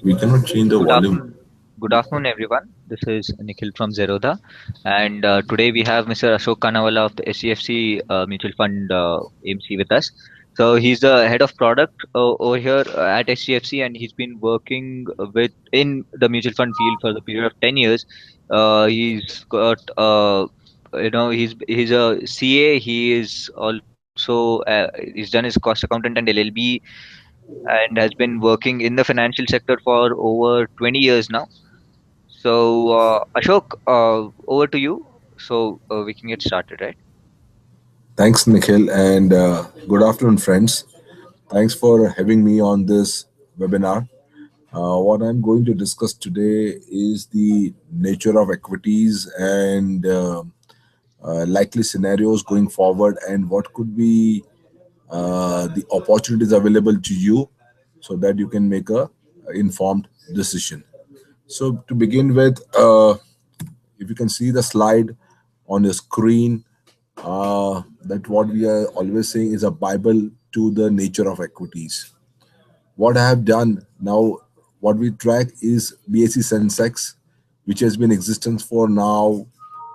We cannot change the Good volume. afternoon, good afternoon, everyone. This is Nikhil from Zerodha, and today we have Mr. Ashok Kanawala of the HDFC Mutual Fund AMC with us. So he's the head of product over here at HDFC, and he's been working with in the mutual fund field for the period of 10 years. He's got he's a CA. He is also he's done his cost accountant and LLB and has been working in the financial sector for over 20 years now. So, Ashok, over to you. So we can get started, right? Thanks, Nikhil, and good afternoon, friends. Thanks for having me on this webinar. What I'm going to discuss today is the nature of equities and likely scenarios going forward, and what could be the opportunities available to you so that you can make a informed decision. So, to begin with, if you can see the slide on your screen, that what we are always saying is a Bible to the nature of equities. What I have done now, what we track is BSE Sensex, which has been in existence for now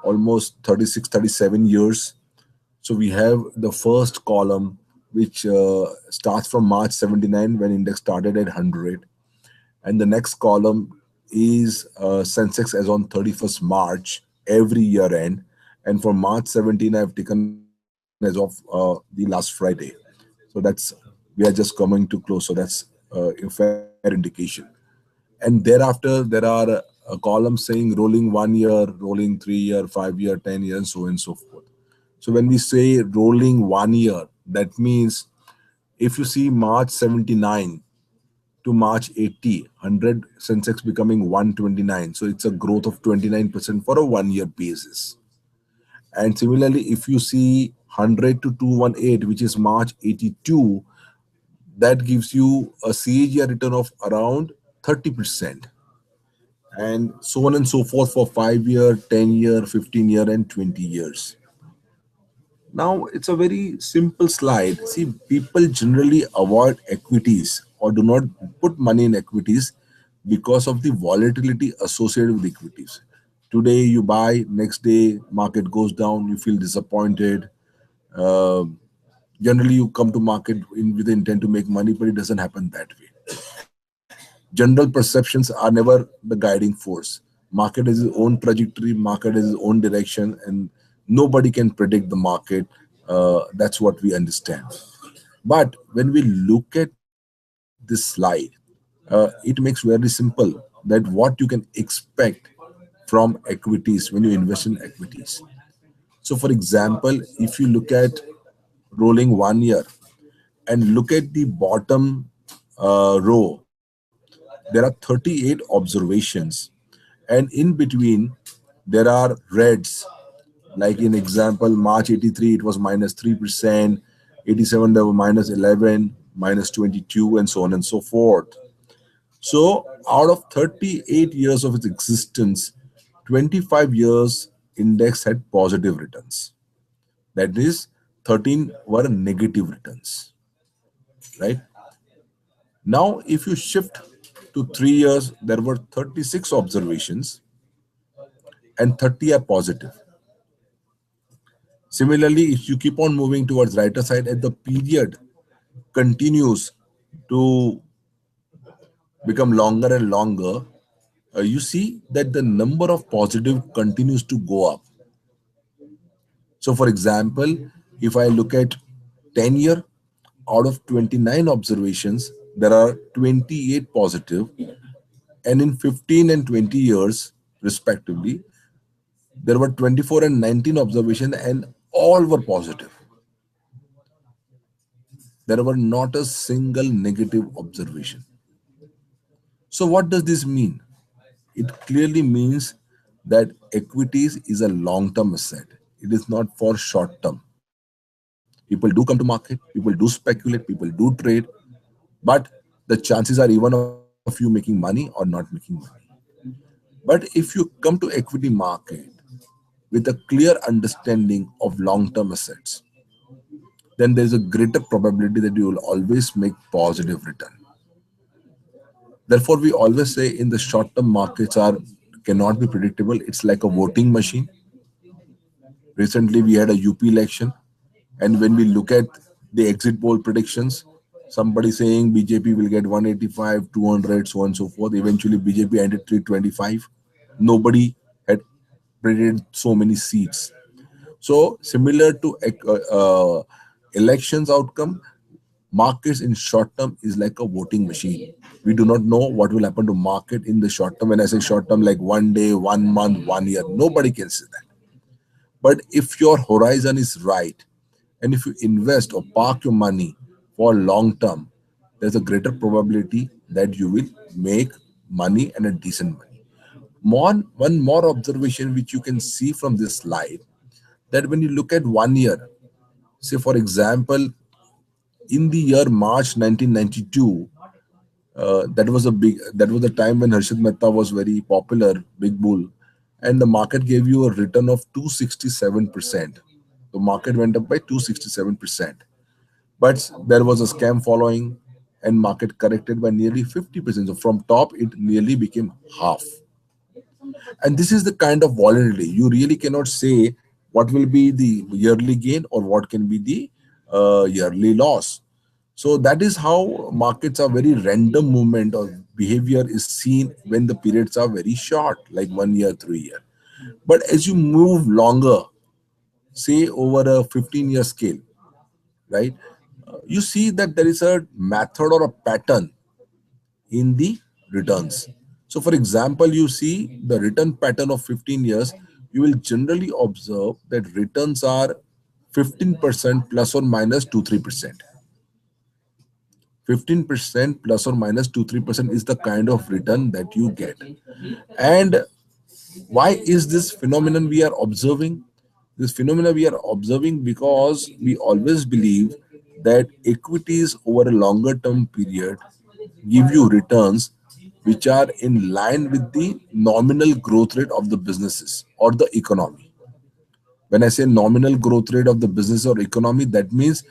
almost 36, 37 years. So we have the first column, which starts from March 79 when index started at 100. And the next column is Sensex as on 31st March every year end. And for March 17, I've taken as of the last Friday. So that's, we are just coming to close. So that's a fair indication. And thereafter, there are columns saying rolling 1 year, rolling 3 year, 5 year, 10 year, and so on and so forth. So when we say rolling 1 year, that means if you see March 79 to March 80, 100 Sensex becoming 129. So it's a growth of 29% for a 1 year basis. And similarly, if you see 100 to 218, which is March 82, that gives you a CAGR return of around 30%. And so on and so forth for 5 year, 10 year, 15 year, and 20 years. Now, it's a very simple slide. See, people generally avoid equities or do not put money in equities because of the volatility associated with equities. Today you buy, next day market goes down, you feel disappointed. Uh, Generally, you come to market with the intent to make money, but it doesn't happen that way. General perceptions are never the guiding force. Market has its own trajectory, market has its own direction, and nobody can predict the market. That's what we understand. But when we look at this slide, it makes very simple that what you can expect from equities when you invest in equities. So, for example, if you look at rolling 1 year and look at the bottom row, there are 38 observations, and in between there are reds. Like in example, March 83 it was minus 3%, 87 there were minus 11, minus 22, and so on and so forth. So out of 38 years of its existence, 25 years index had positive returns. That is, 13 were negative returns, right? Now, if you shift to 3 years, there were 36 observations and 30 are positive. Similarly, if you keep on moving towards righter side, as the period continues to become longer and longer, you see that the number of positive continues to go up. So, for example, if I look at 10 year, out of 29 observations, there are 28 positive, and in 15 and 20 years, respectively, there were 24 and 19 observations, and all were positive. There were not a single negative observation. So, what does this mean? It clearly means that equities is a long term asset. It is not for short term. People do come to market, people do speculate, people do trade, but the chances are even of you making money or not making money. But if you come to equity market with a clear understanding of long term assets, then there is a greater probability that you will always make positive return. Therefore, we always say in the short term markets are cannot be predictable. It's like a voting machine. Recently, we had a UP election, and when we look at the exit poll predictions, somebody saying BJP will get 185, 200, so on and so forth. Eventually, BJP ended 325. Nobody had predicted so many seats. So, similar to elections outcome, markets in short term is like a voting machine. We do not know what will happen to market in the short term. When I say short term, like 1 day, 1 month, 1 year, nobody can say that. But if your horizon is right, and if you invest or park your money for long term, there's a greater probability that you will make money and a decent money. One more observation which you can see from this slide, that when you look at 1 year, say for example, in the year March 1992, that was the time when Harshit Mehta was very popular, big bull, and the market gave you a return of 267%. The market went up by 267%. But there was a scam following, and market corrected by nearly 50%. So from top, it nearly became half. And this is the kind of volatility. You really cannot say what will be the yearly gain or what can be the yearly loss. So that is how markets are very random movement or behavior is seen when the periods are very short, like 1 year, 3 year. But as you move longer, say over a 15-year scale, right, you see that there is a method or a pattern in the returns. So, for example, you see the return pattern of 15 years, you will generally observe that returns are 15% plus or minus 2 3%. 15% plus or minus 2 3% is the kind of return that you get. And why is this phenomenon we are observing? This phenomena we are observing because we always believe that equities over a longer term period give you returns which are in line with the nominal growth rate of the businesses or the economy. When I say nominal growth rate of the business or economy, that means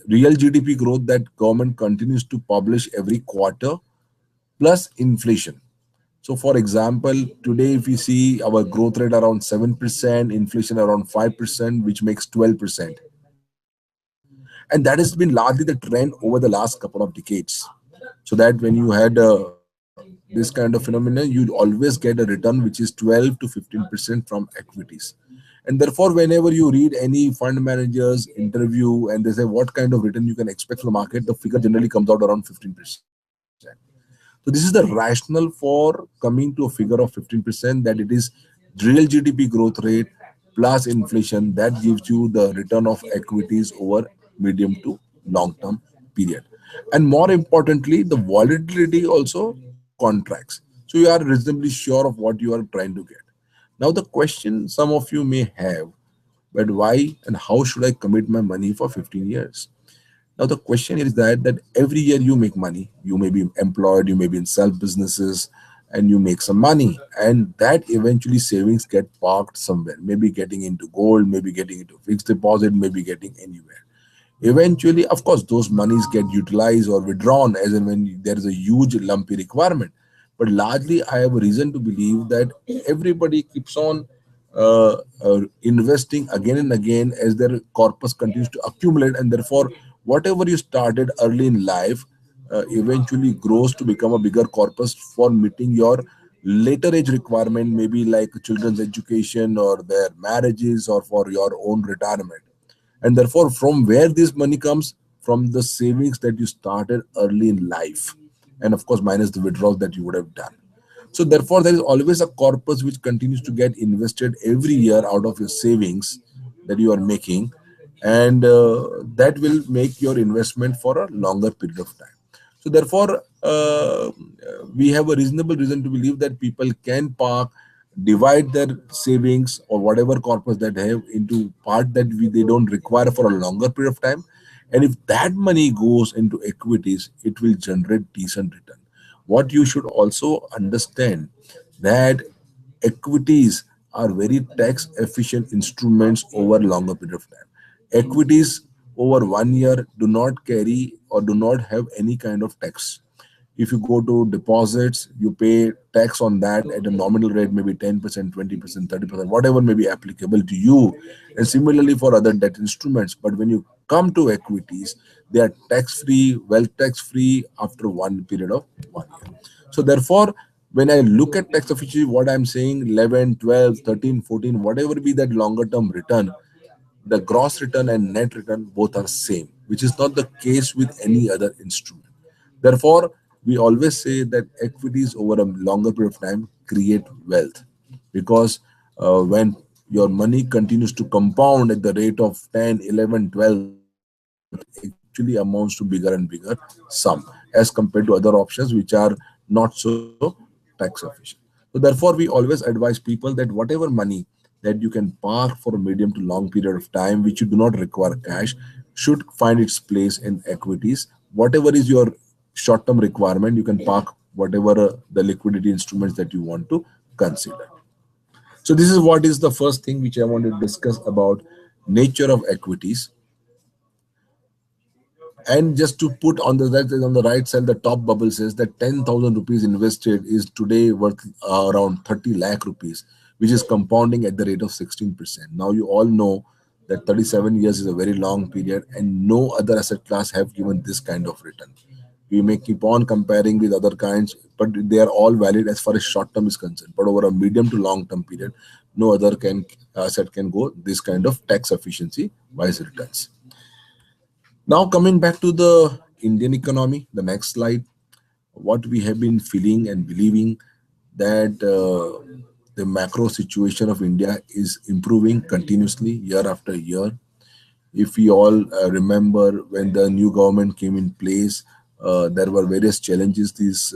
real GDP growth that government continues to publish every quarter plus inflation. So, for example, today if we see our growth rate around 7%, inflation around 5%, which makes 12%. And that has been largely the trend over the last couple of decades. So that when you had this kind of phenomenon, you'd always get a return which is 12 to 15% from equities. And therefore, whenever you read any fund managers interview and they say what kind of return you can expect from the market, the figure generally comes out around 15%. So this is the rationale for coming to a figure of 15%, that it is real GDP growth rate plus inflation that gives you the return of equities over medium to long term period. And more importantly, the volatility also contracts. So you are reasonably sure of what you are trying to get. Now the question some of you may have, but why and how should I commit my money for 15 years? Now the question here is that every year you make money. You may be employed, you may be in self businesses, and you make some money, and that eventually savings get parked somewhere. Maybe getting into gold, maybe getting into fixed deposit, maybe getting anywhere. Eventually, of course, those monies get utilized or withdrawn as and when there is a huge lumpy requirement. But largely, I have a reason to believe that everybody keeps on investing again and again as their corpus continues to accumulate, and therefore, whatever you started early in life eventually grows to become a bigger corpus for meeting your later age requirement, maybe like children's education or their marriages or for your own retirement. And therefore, from where this money comes? From the savings that you started early in life, and of course minus the withdrawals that you would have done. So therefore, there is always a corpus which continues to get invested every year out of your savings that you are making, and that will make your investment for a longer period of time. So therefore, we have a reasonable reason to believe that people can park, divide their savings or whatever corpus that they have into part that they don't require for a longer period of time. And if that money goes into equities, it will generate decent return. What you should also understand that equities are very tax efficient instruments over longer period of time. Equities over 1 year do not carry or do not have any kind of tax. If you go to deposits, you pay tax on that at a nominal rate, maybe 10%, 20%, 30%, whatever may be applicable to you. And similarly for other debt instruments. But when you come to equities, they are tax free, wealth tax free after one period of 1 year. So therefore, when I look at tax efficiency, what I'm saying 11, 12, 13, 14, whatever be that longer term return, the gross return and net return both are same, which is not the case with any other instrument. Therefore, we always say that equities over a longer period of time create wealth, because when your money continues to compound at the rate of 10, 11, 12, it actually amounts to bigger and bigger sum as compared to other options which are not so tax efficient. So therefore, we always advise people that whatever money that you can park for a medium to long period of time, which you do not require cash, should find its place in equities. Whatever is your short term requirement, you can park whatever the liquidity instruments that you want to consider. So this is what is the first thing which I want to discuss about nature of equities. And just to put on the right side, the top bubble says that 10,000 rupees invested is today worth around 30 lakh rupees, which is compounding at the rate of 16%. Now you all know that 37 years is a very long period, and no other asset class have given this kind of return. We may keep on comparing with other kinds, but they are all valid as far as short term is concerned. But over a medium to long term period, no other can asset can go this kind of tax efficiency wise returns. Now, coming back to the Indian economy, the next slide, what we have been feeling and believing that the macro situation of India is improving continuously year after year. If we all remember when the new government came in place, there were various challenges this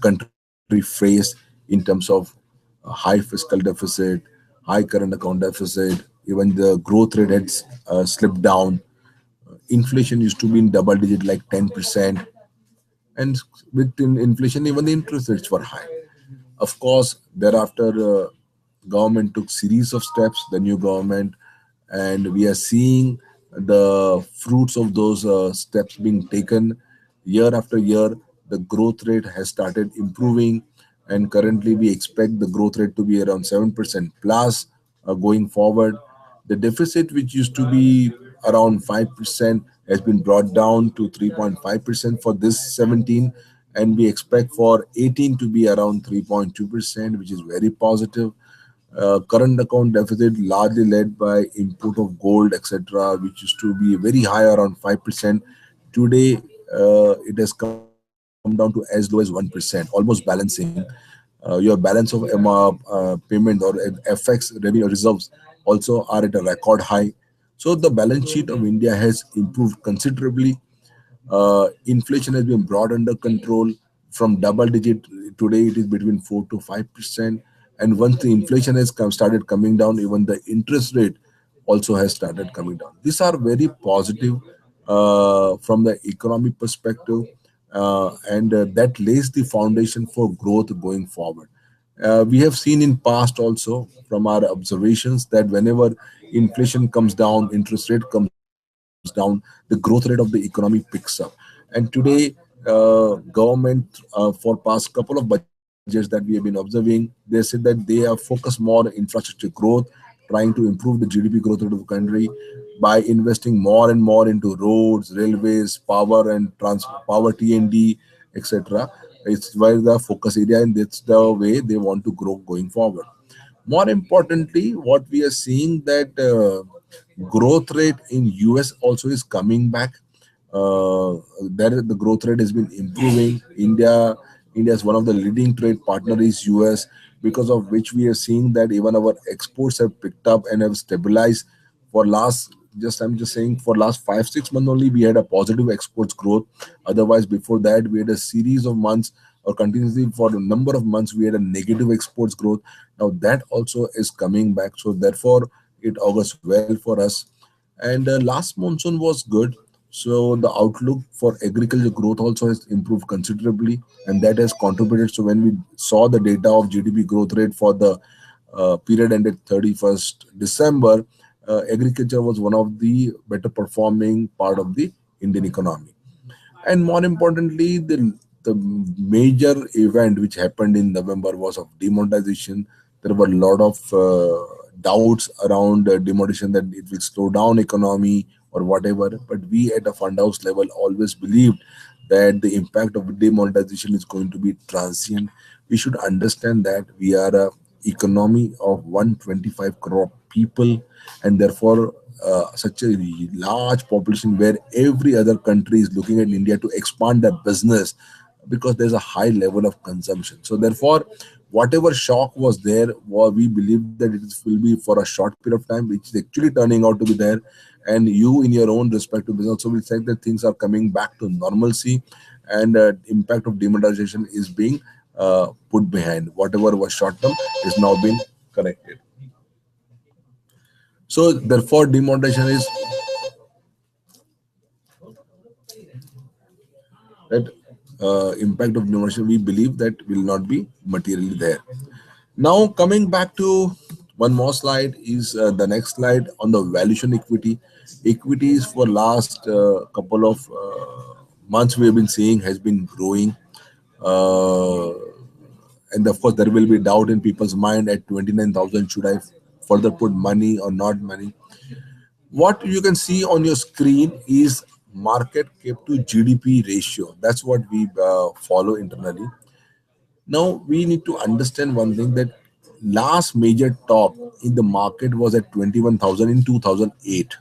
country faced in terms of high fiscal deficit, high current account deficit, even the growth rate had slipped down. Inflation used to be in double digit like 10%, and with inflation even the interest rates were high. Of course, thereafter, government took series of steps, the new government, and we are seeing the fruits of those steps being taken year after year. The growth rate has started improving, and currently we expect the growth rate to be around 7% plus going forward. The deficit, which used to be around 5%, has been brought down to 3.5% for this 17, and we expect for 18 to be around 3.2%, which is very positive. Current account deficit largely led by import of gold, etc., which used to be very high around 5%. Today, it has come down to as low as 1%, almost balancing. Your balance of payment or FX revenue reserves also are at a record high. So the balance sheet of India has improved considerably. Inflation has been brought under control from double digit. Today it is between 4 to 5%. And once the inflation has started coming down, even the interest rate also has started coming down. These are very positive from the economic perspective, and that lays the foundation for growth going forward. We have seen in past also from our observations that whenever inflation comes down, interest rate comes down, the growth rate of the economy picks up. And today, government for past couple of budgets that we have been observing, they said that they are focused more on infrastructure growth, trying to improve the GDP growth rate of the country by investing more and more into roads, railways, power and power T&D, etc. It's where the focus area, and that's the way they want to grow going forward. More importantly, what we are seeing that growth rate in US also is coming back. There the growth rate has been improving. India is one of the leading trade partner is US, because of which we are seeing that even our exports have picked up and have stabilized for last, just I'm just saying, for last 5 6 months only we had a positive exports growth. Otherwise before that we had a series of months, or continuously for a number of months we had a negative exports growth. Now that also is coming back, so therefore it augurs well for us. And last monsoon was good, so the outlook for agriculture growth also has improved considerably, and that has contributed. So when we saw the data of GDP growth rate for the period ended 31st December, agriculture was one of the better performing part of the Indian economy. And more importantly, the the major event which happened in November was of demonetization. There were a lot of doubts around demonetization, that it will slow down economy or whatever. But we at a fund house level always believed that the impact of demonetization is going to be transient. We should understand that we are a economy of 125 crore people, and therefore such a large population where every other country is looking at India to expand their business, because there's a high level of consumption. So therefore, whatever shock was there, we believe that it will be for a short period of time, which is actually turning out to be there. And you, in your own respective business, also will say that things are coming back to normalcy, and impact of demonetization is being put behind. Whatever was short term is now being corrected. So therefore, demonetization is that impact of demonetization, we believe that will not be materially there. Now, coming back to one more slide is the next slide on the valuation equity. Equities for last couple of months we have been seeing has been growing. Uh, and of course, there will be doubt in people's mind at 29,000, should I further put money or not money? What you can see on your screen is market cap to GDP ratio. That's what we follow internally. Now we need to understand one thing, that last major top in the market was at 21,000 in 2008.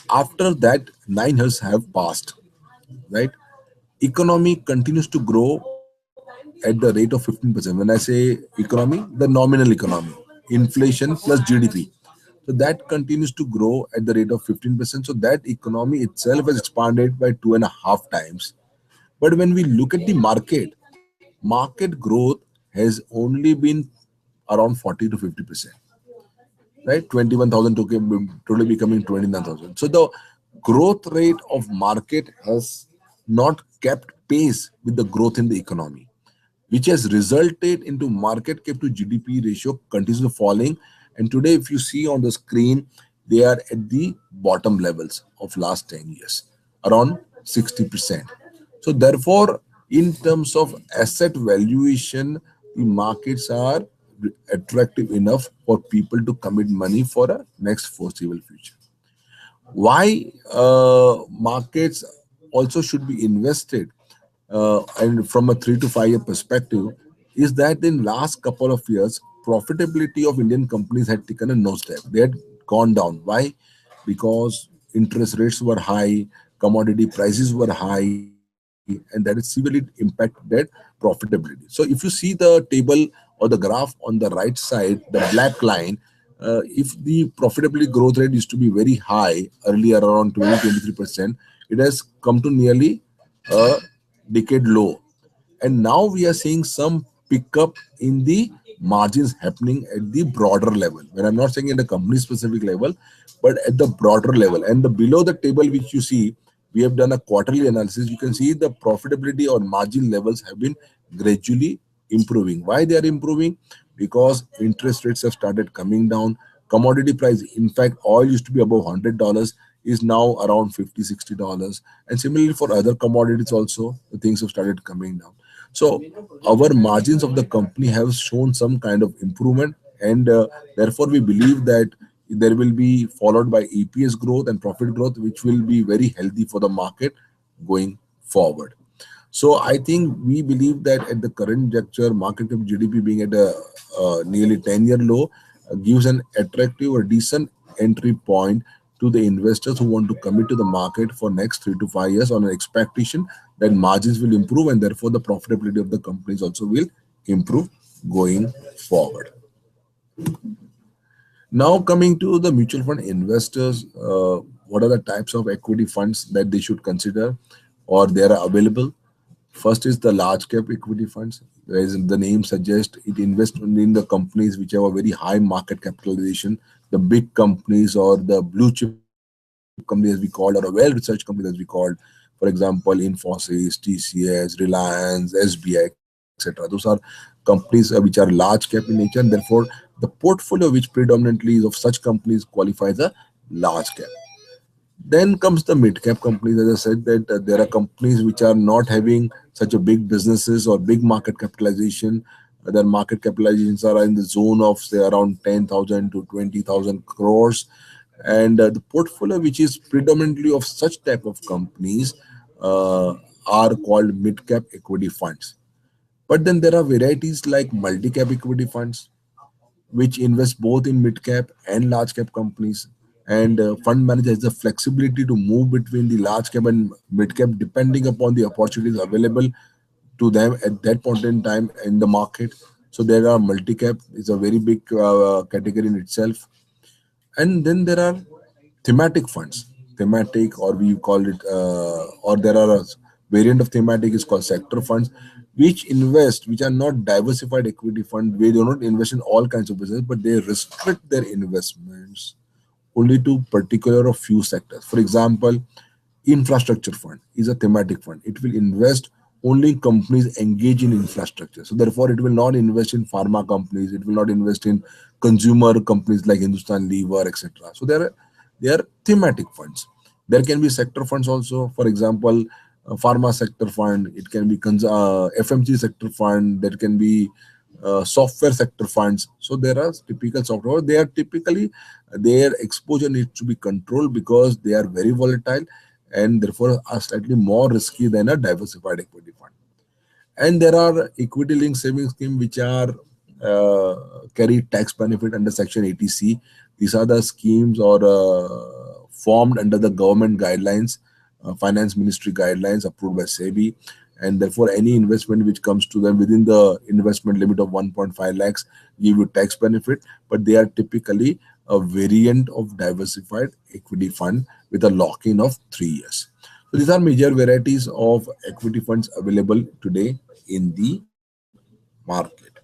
After that, 9 years have passed, right? Economy continues to grow at the rate of 15%. When I say economy, the nominal economy, inflation plus GDP. So that continues to grow at the rate of 15%. So that economy itself has expanded by 2.5 times. But when we look at the market growth has only been around 40 to 50%, right? 21,000 today becoming 29,000. So the growth rate of market has not kept pace with the growth in the economy, which has resulted into market cap to GDP ratio continuously falling. And today, if you see on the screen, they are at the bottom levels of last 10 years, around 60%. So therefore, in terms of asset valuation, the markets are attractive enough for people to commit money for a next foreseeable future. Why markets also should be invested, and from a 3 to 5 year perspective, is that in last couple of years profitability of Indian companies had taken a nosedive. They had gone down. Why? Because interest rates were high, commodity prices were high, and that has severely impacted profitability. So if you see the table or the graph on the right side, the black line, if the profitability growth rate used to be very high earlier, around 20-23%, it has come to nearly a decade low. And now we are seeing some pickup in the margins happening at the broader level. When I'm not saying at the company specific level, but at the broader level. And the below the table which you see, we have done a quarterly analysis. You can see the profitability or margin levels have been gradually improving. Why they are improving? Because interest rates have started coming down. Commodity price, in fact, oil used to be above $100, is now around 50-60 dollars. And similarly for other commodities also, the things have started coming down. So our margins of the company have shown some kind of improvement, and therefore we believe that there will be followed by EPS growth and profit growth, which will be very healthy for the market going forward. So I think we believe that at the current juncture, market cap GDP being at a nearly 10-year low gives an attractive or decent entry point to the investors who want to commit to the market for next 3 to 5 years on an expectation that margins will improve, and therefore the profitability of the companies also will improve going forward. Now coming to the mutual fund investors, what are the types of equity funds that they should consider or they are available? First is the large cap equity funds. As the name suggests, it invests only in the companies which have a very high market capitalization, the big companies or the blue chip companies as we call, or a well-researched companies as we call. For example, Infosys, TCS, Reliance, SBI, etc. Those are companies which are large cap in nature, and therefore the portfolio which predominantly is of such companies qualifies a large cap. Then comes the mid cap companies. As I said, that there are companies which are not having such a big businesses or big market capitalization. Their market capitalizations are in the zone of say around 10,000 to 20,000 crores, and the portfolio which is predominantly of such type of companies uh, are called mid cap equity funds. But then there are varieties like multi cap equity funds, which invest both in mid cap and large cap companies. And fund manager has the flexibility to move between the large cap and mid cap depending upon the opportunities available to them at that point in time in the market. So there are multi cap is a very big category in itself. And then there are thematic funds, thematic, or we call it or there are a variant of thematic is called sector funds, which are not diversified equity fund. They do not invest in all kinds of business, but they restrict their investments only to particular or few sectors. For example, infrastructure fund is a thematic fund. It will invest only in companies engaged in infrastructure. So therefore, it will not invest in pharma companies. It will not invest in consumer companies like Hindustan Lever, etc. So there are thematic funds. There can be sector funds also. For example, pharma sector fund. It can be FMC sector fund. There can be software sector funds. So there are typical software. They are typically their exposure needs to be controlled because they are very volatile and therefore are slightly more risky than a diversified equity fund. And there are equity linked savings scheme which are carry tax benefit under Section 80C. These are the schemes or formed under the government guidelines, finance ministry guidelines approved by SEBI, and therefore any investment which comes to them within the investment limit of 1.5 lakhs give you tax benefit, but they are typically a variant of diversified equity fund with a lock-in of 3 years. So these are major varieties of equity funds available today in the market.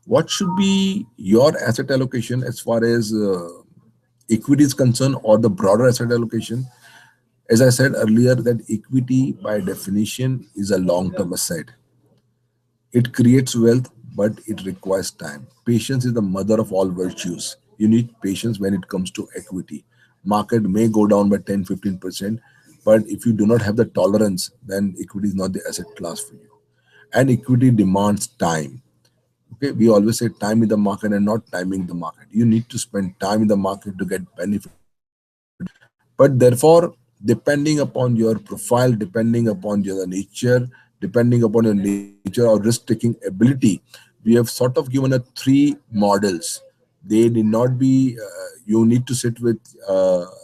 What should be your asset allocation as far as equity is concerned, or the broader asset allocation? As I said earlier, that equity by definition is a long-term asset. It creates wealth, but it requires time. Patience is the mother of all virtues. You need patience when it comes to equity. Market may go down by 10-15%, but if you do not have the tolerance, then equity is not the asset class for you. And equity demands time. Okay, we always say time in the market and not timing the market. You need to spend time in the market to get benefit from it. But therefore, depending upon your profile, depending upon your nature, depending upon your nature or risk-taking ability, we have sort of given a three models. They need not be. You need to sit with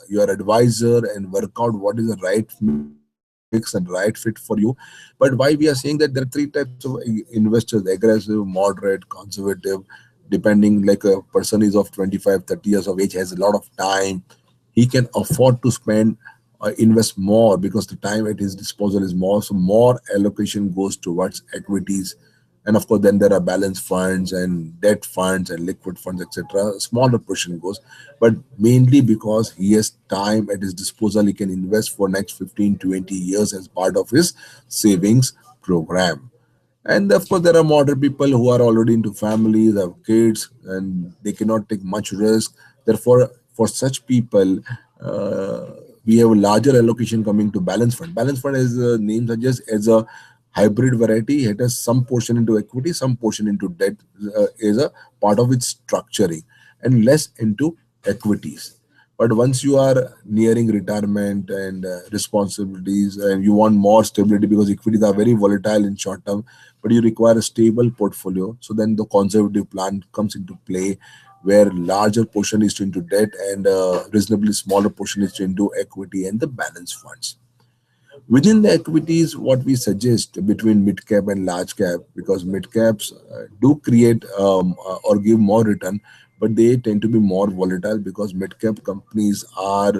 your advisor and work out what is the right mix and right fit for you. But why we are saying that there are three types of investors: aggressive, moderate, conservative. Depending, like a person is of 25, 30 years of age, has a lot of time, he can afford to spend invest more because the time at his disposal is more, so more allocation goes towards equities. And of course then there are balance funds and debt funds and liquid funds, etc. Smaller portion goes, but mainly because he has time at his disposal, he can invest for next 15 20 years as part of his savings program. And of course, there are modern people who are already into families, have kids, and they cannot take much risk. Therefore, for such people, uh, we have a larger allocation coming to balance fund. Balance fund, as the name suggests, as a hybrid variety. It has some portion into equity, some portion into debt as a part of its structuring, and less into equities. But once you are nearing retirement and responsibilities, and you want more stability because equities are very volatile in short term, but you require a stable portfolio, so then the conservative plan comes into play, where larger portion is into debt and reasonably smaller portion is into equity and the balance funds. Within the equities, what we suggest between mid cap and large cap, because mid caps do create or give more return, but they tend to be more volatile because mid cap companies are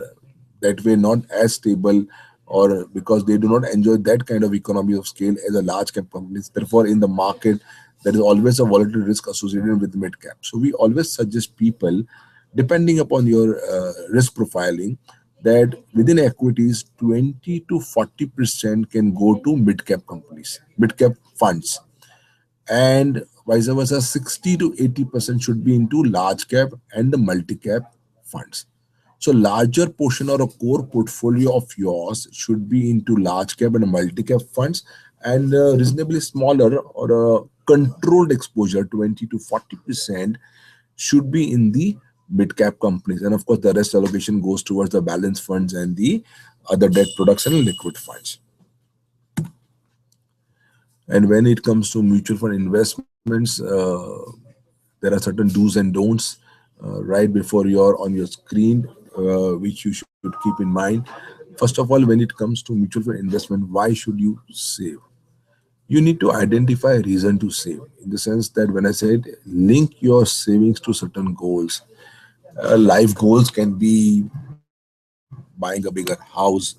that way not as stable, or because they do not enjoy that kind of economy of scale as a large cap companies. Therefore, in the market, there is always a volatile risk associated with mid cap. So we always suggest people, depending upon your risk profiling, that within equities 20 to 40% can go to mid cap companies, mid cap funds, and vice versa 60 to 80% should be into large cap and the multi cap funds. So larger portion or a core portfolio of yours should be into large cap and multi cap funds, and reasonably smaller or a controlled exposure 20 to 40% should be in the mid cap companies. And of course, the rest allocation goes towards the balance funds and the other debt products and liquid funds. And when it comes to mutual fund investments, there are certain do's and don'ts right before you're on your screen, which you should keep in mind. First of all, when it comes to mutual fund investment, why should you save? You need to identify a reason to save, in the sense that when I said link your savings to certain goals. Life goals can be buying a bigger house,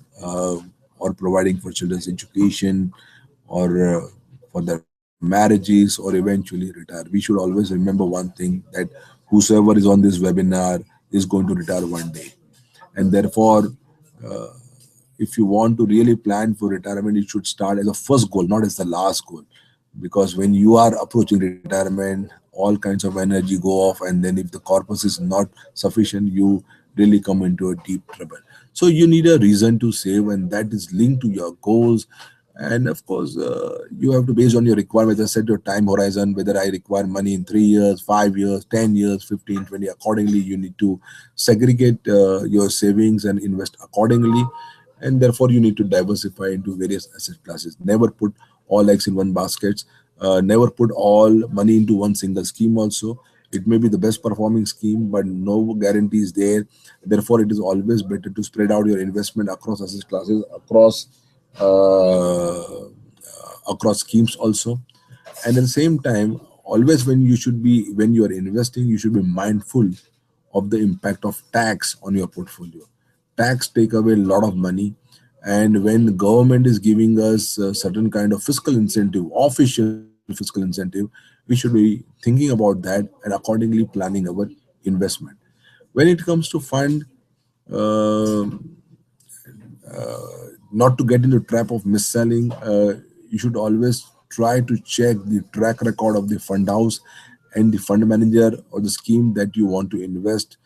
or providing for children's education, or for their marriages, or eventually retire. We should always remember one thing, that whosoever is on this webinar is going to retire one day. And therefore, uh, if you want to really plan for retirement, it should start as a first goal, not as the last goal. Because when you are approaching retirement, all kinds of energy go off, and then if the corpus is not sufficient, you really come into a deep trouble. So you need a reason to save, and that is linked to your goals. And of course, you have to, based on your requirements, I said your time horizon, whether I require money in 3 years, 5 years, 10 years, 15, 20. Accordingly, you need to segregate your savings and invest accordingly. And therefore, you need to diversify into various asset classes. Never put all eggs in one basket. Never put all money into one single scheme also. It may be the best performing scheme, but no guarantee is there. Therefore, it is always better to spread out your investment across asset classes, uh, across schemes also. And at the same time, always when you are investing, you should be mindful of the impact of tax on your portfolio. Tax take away a lot of money, and when the government is giving us a certain kind of fiscal incentive, official fiscal incentive, we should be thinking about that and accordingly planning our investment. When it comes to fund, uh, not to get into trap of mis-selling, you should always try to check the track record of the fund house and the fund manager or the scheme that you want to invest.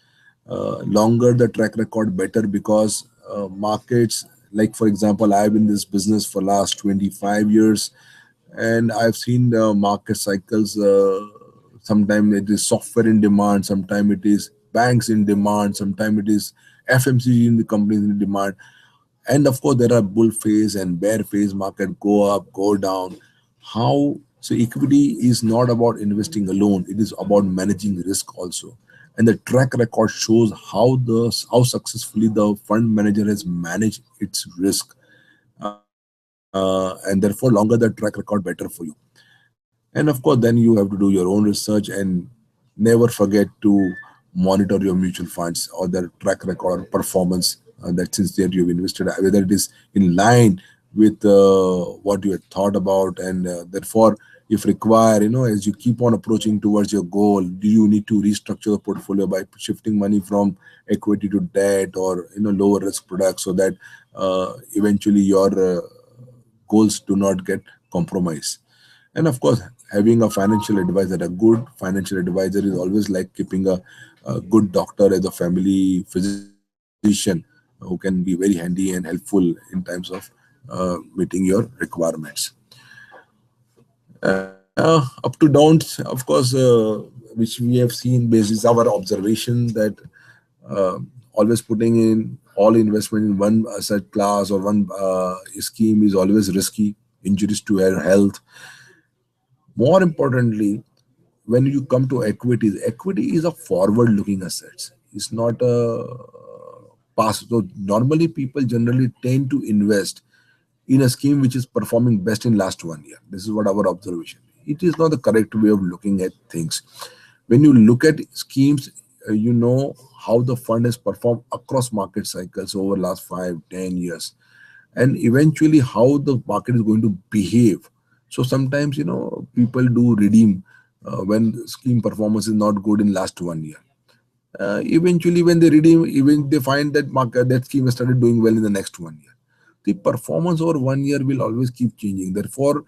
Longer the track record, better, because markets, like for example, I've been in this business for last 25 years, and I've seen the market cycles. Sometimes it is software in demand, sometimes it is banks in demand, sometimes it is FMCG in the companies in demand. And of course, there are bull phase and bear phase, market go up, go down. How? So equity is not about investing alone, it is about managing risk also. And the track record shows how successfully the fund manager has managed its risk. And therefore, longer the track record, better for you. And of course, then you have to do your own research, and never forget to monitor your mutual funds or their track record or performance, that since there you've invested, whether it is in line with what you had thought about. And therefore, if required, as you keep on approaching towards your goal, do you need to restructure the portfolio by shifting money from equity to debt, or lower risk products, so that eventually your goals do not get compromised. And of course, having a financial advisor, a good financial advisor, is always like keeping a good doctor as a family physician, who can be very handy and helpful in terms of meeting your requirements. Up to don'ts, of course, which we have seen based is our observation, that uh, always putting in all investment in one asset class or one scheme is always risky, injuries to your health. More importantly, when you come to equities, equity is a forward looking assets. It's not a past. So normally people generally tend to invest in a scheme which is performing best in last 1 year. This is what our observation. It is not the correct way of looking at things. When you look at schemes, you know how the fund has performed across market cycles over last 5, 10 years, and eventually how the market is going to behave. So sometimes, people do redeem when scheme performance is not good in last 1 year. Eventually, when they redeem, even they find that market, that scheme has started doing well in the next 1 year. The performance over 1 year will always keep changing. Therefore,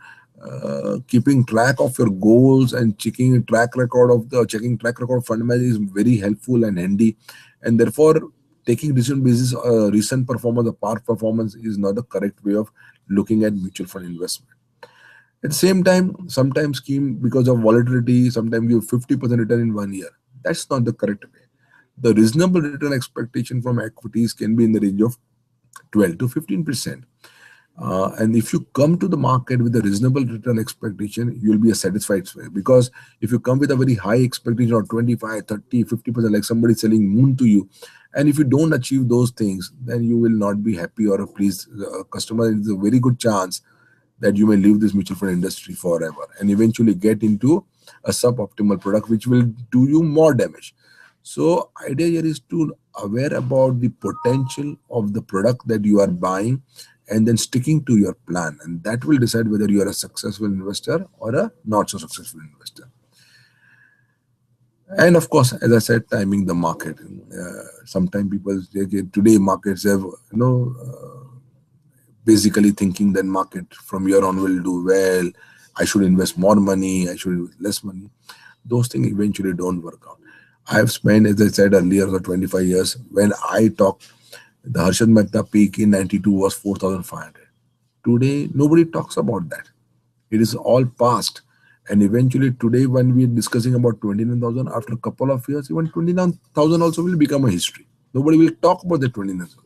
keeping track of your goals and checking track record of fund manager is very helpful and handy. And therefore, taking recent basis, recent performance, or past performance is not the correct way of looking at mutual fund investment. At the same time, sometimes scheme because of volatility, sometimes give 50% return in 1 year. That's not the correct way. The reasonable return expectation from equities can be in the range of 12 to 15%. And if you come to the market with a reasonable return expectation, you'll be a satisfied because if you come with a very high expectation of 25, 30, 50%, like somebody selling moon to you, and if you don't achieve those things, then you will not be happy or pleased. Customer is a very good chance that you may leave this mutual fund industry forever and eventually get into a suboptimal product which will do you more damage. So idea here is to aware about the potential of the product that you are buying and then sticking to your plan, and that will decide whether you are a successful investor or a not so successful investor. And of course, as I said, timing the market. Sometimes people say, "Okay, today markets have basically thinking that market from here on will do well. I should invest more money. I should invest less money." Those things eventually don't work out. I have spent, as I said earlier, for 25 years. When I talk, the Harshad Mehta peak in 92 was 4,500. Today, nobody talks about that. It is all past. And eventually, today, when we are discussing about 29,000, after a couple of years, even 29,000 also will become a history. Nobody will talk about the 29,000.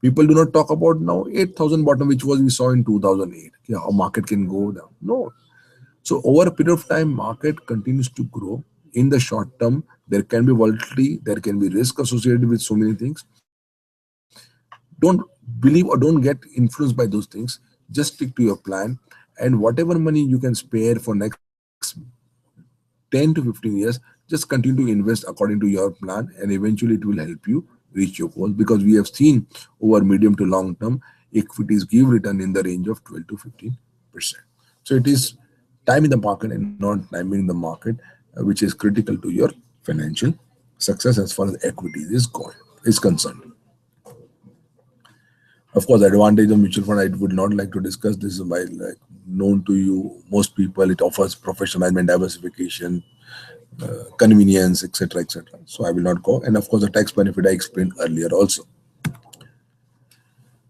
People do not talk about now 8,000 bottom, which was we saw in 2008. Yeah, how market can go down. No. So over a period of time, market continues to grow. In the short term, there can be volatility, there can be risk associated with so many things. Don't believe or don't get influenced by those things. Just stick to your plan, and whatever money you can spare for next 10 to 15 years, just continue to invest according to your plan, and eventually it will help you reach your goals, because we have seen over medium to long term equities give return in the range of 12 to 15%. So it is time in the market and not timing the market, which is critical to your financial success as far as equities is concerned. Of course, advantage of mutual fund, I would not like to discuss this. By like known to you, most people, it offers professional management, diversification, convenience, etc., etc. So I will not go. And of course, the tax benefit I explained earlier also.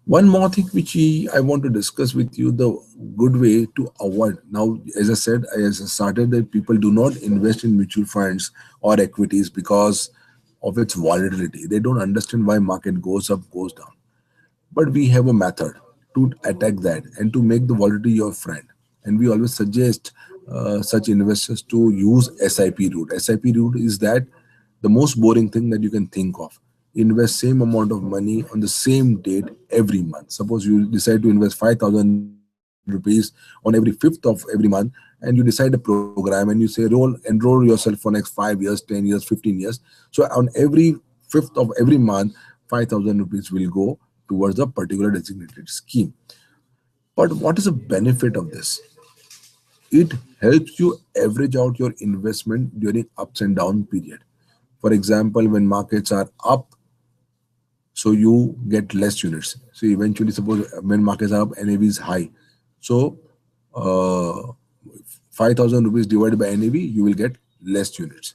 One more thing which I want to discuss with you, the good way to avoid. Now, as I said, as I started, that people do not invest in mutual funds or equities because of its volatility. They don't understand why market goes up, goes down. But we have a method to attack that and to make the volatility your friend. And we always suggest such investors to use SIP route. SIP route is that the most boring thing that you can think of. Invest same amount of money on the same date every month. Suppose you decide to invest 5,000 rupees on every fifth of every month, and you decide a program and you say enroll yourself for next 5 years, 10 years, 15 years. So on every fifth of every month, 5,000 rupees will go towards a particular designated scheme. But what is the benefit of this? It helps you average out your investment during ups and down period. For example, when markets are up, so you get less units. So eventually, suppose when markets are up, NAV is high. So uh, 5,000 rupees divided by NAV, you will get less units.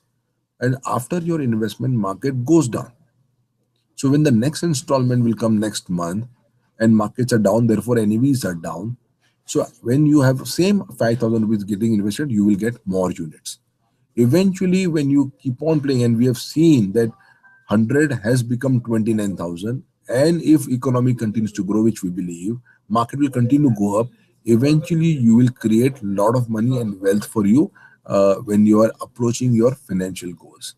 And after your investment, market goes down. So when the next installment will come next month and markets are down, therefore NAVs are down. So when you have same 5,000 rupees getting invested, you will get more units. Eventually, when you keep on playing, and we have seen that 100 has become 29,000, and if economy continues to grow, which we believe, market will continue to go up. Eventually, you will create a lot of money and wealth for you when you are approaching your financial goals.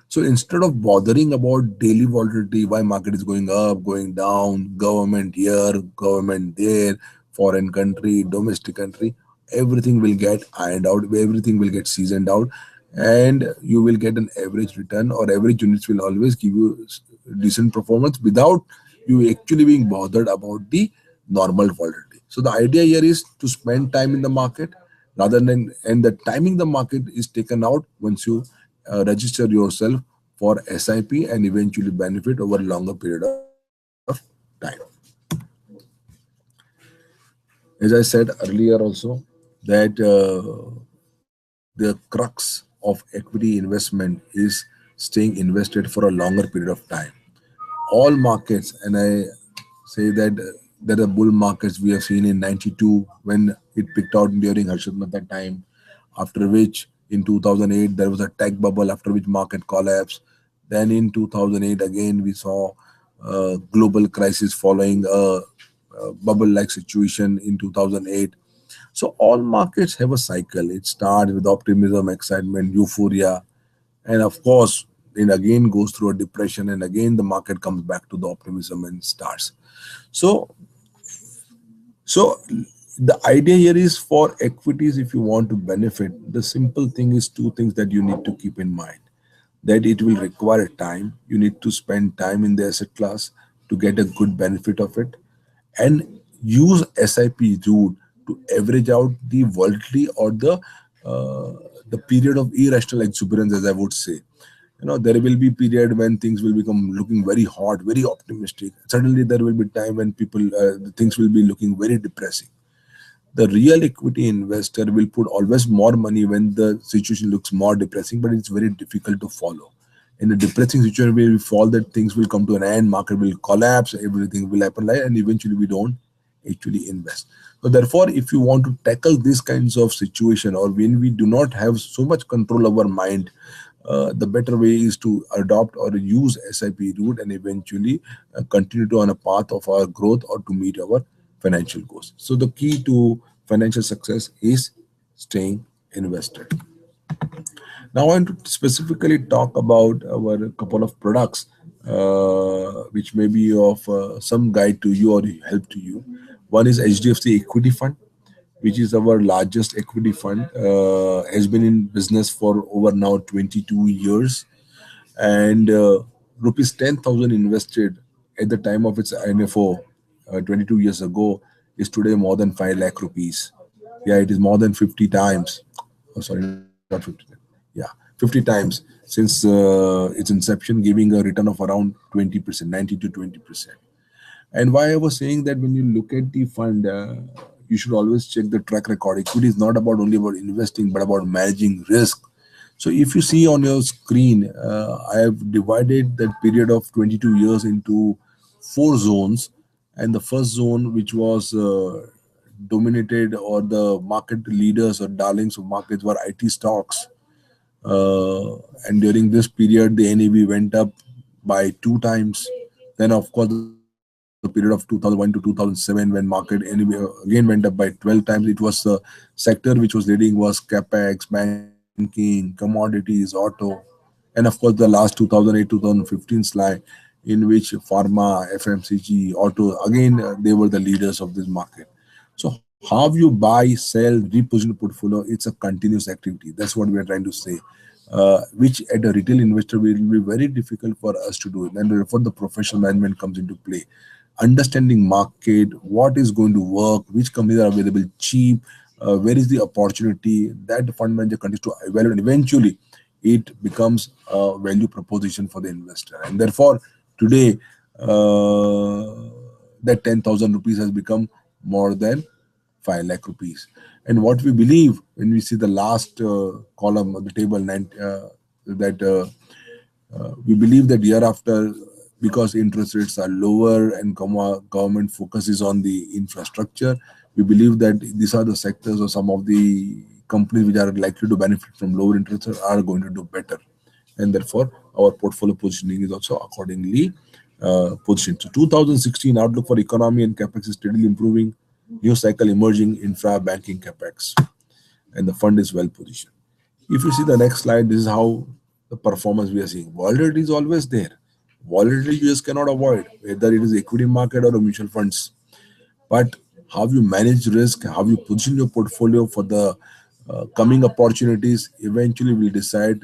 So instead of bothering about daily volatility, why market is going up, going down, government here, government there, foreign country, domestic country, everything will get ironed out, everything will get seasoned out, and you will get an average return, or average units will always give you decent performance without you actually being bothered about the normal volatility. So the idea here is to spend time in the market rather than, and the timing the market is taken out once you register yourself for SIP and eventually benefit over a longer period of time. As I said earlier also, that the crux of equity investment is staying invested for a longer period of time. all markets, and I say that there are bull markets we have seen in 92 when it picked out during Harshad Mehta time, after which in 2008 there was a tech bubble, after which market collapse. Then in 2008 again we saw global crisis following a bubble-like situation in 2008. So all markets have a cycle. It starts with optimism, excitement, euphoria, and of course it again goes through a depression, and again the market comes back to the optimism and starts. So so the idea here is for equities, if you want to benefit, the simple thing is two things that you need to keep in mind: that it will require time. You need to spend time in the asset class to get a good benefit of it, and use SIP route to average out the volatility or uh, the period of irrational exuberance, as I would say. There will be period when things will become looking very hot, very optimistic. Suddenly there will be time when things will be looking very depressing. The real equity investor will put always more money when the situation looks more depressing, but it's very difficult to follow. In a depressing situation where we fall, that things will come to an end, market will collapse, everything will happen, like, and eventually we don't actually invest. So therefore, if you want to tackle these kinds of situation, or when we do not have so much control over mind, the better way is to adopt or use SIP route, and eventually continue to on a path of our growth or to meet our financial goals. So the key to financial success is staying invested. Now I want to specifically talk about our couple of products which may be of some guide to you or help to you. One is HDFC Equity Fund, which is our largest equity fund, has been in business for over now 22 years, and rupees 10,000 invested at the time of its INFO 22 years ago is today more than 5 lakh rupees. Yeah, it is more than 50 times. Oh, sorry, not 50. Yeah, 50 times since its inception, giving a return of around 20%, 90 to 20%. And why I was saying that, when you look at the fund, you should always check the track record. Equity is not about only about investing, but about managing risk. So if you see on your screen, I have divided that period of 22 years into four zones. And the first zone, which was dominated, or the market leaders or darlings of markets, were IT stocks. And during this period, the NAV went up by two times. Then, of course, the period of 2001 to 2007, when market NAV again went up by 12 times, it was the sector which was leading was capex, banking, commodities, auto, and of course the last 2008 2015 slide, in which pharma, FMCG, auto, again they were the leaders of this market. So how you buy, sell, reposition a portfolio, it's a continuous activity. That's what we are trying to say. Which at a retail investor will be very difficult for us to do. And therefore, the professional management comes into play. Understanding market, what is going to work, which companies are available cheap, where is the opportunity, that the fund manager continues to evaluate, and eventually it becomes a value proposition for the investor. And therefore, today, that 10,000 rupees has become more than 5 lakh rupees. And what we believe, when we see the last column of the table, that we believe that year after, because interest rates are lower and government focuses on the infrastructure, we believe that these are the sectors or some of the companies which are likely to benefit from lower interest rates are going to do better. And therefore, our portfolio positioning is also accordingly positioned. So 2016 outlook for economy and capex is steadily improving. New cycle emerging, infra, banking, capex, and the fund is well positioned. If you see the next slide, this is how the performance we are seeing. Volatility is always there. Volatility you just cannot avoid, whether it is equity market or a mutual funds. But how you manage risk, how you position your portfolio for the coming opportunities, eventually will decide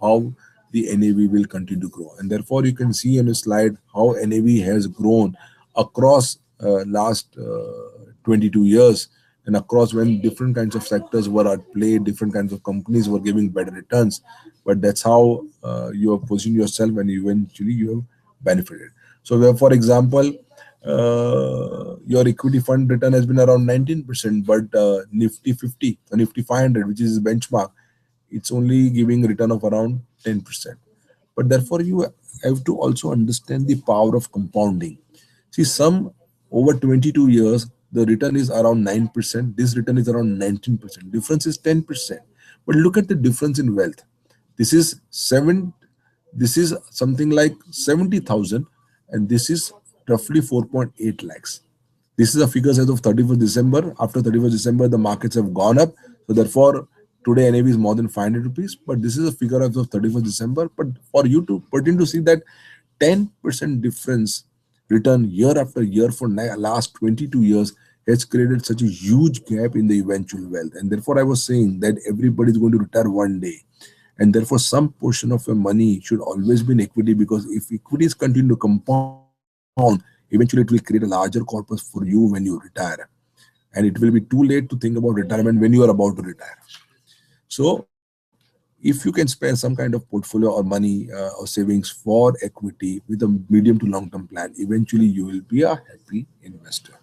how the NAV will continue to grow. And therefore, you can see on the slide how NAV has grown across last 22 years, and across when different kinds of sectors were at play, different kinds of companies were giving better returns. But that's how you have positioned yourself, and eventually you have benefited. So, where, for example, your equity fund return has been around 19%, but Nifty 50, Nifty 500, which is benchmark, it's only giving a return of around 10%. But therefore, you have to also understand the power of compounding. See, some over 22 years, the return is around 9%. This return is around 19%. Difference is 10%. But look at the difference in wealth. This is seven. This is something like 70,000, and this is roughly 4.8 lakhs. This is the figures as of 31st December. After 31st December, the markets have gone up. So therefore, today NAV is more than 500 rupees. But this is a figure as of 31st December. But for you to put in to see that 10% difference return year after year for last 22 years has created such a huge gap in the eventual wealth. And therefore, I was saying that everybody is going to retire one day. And therefore, some portion of your money should always be in equity, because if equities continue to compound, eventually it will create a larger corpus for you when you retire. And it will be too late to think about retirement when you are about to retire. So, if you can spare some kind of portfolio or money or savings for equity with a medium to long term plan, eventually you will be a happy investor.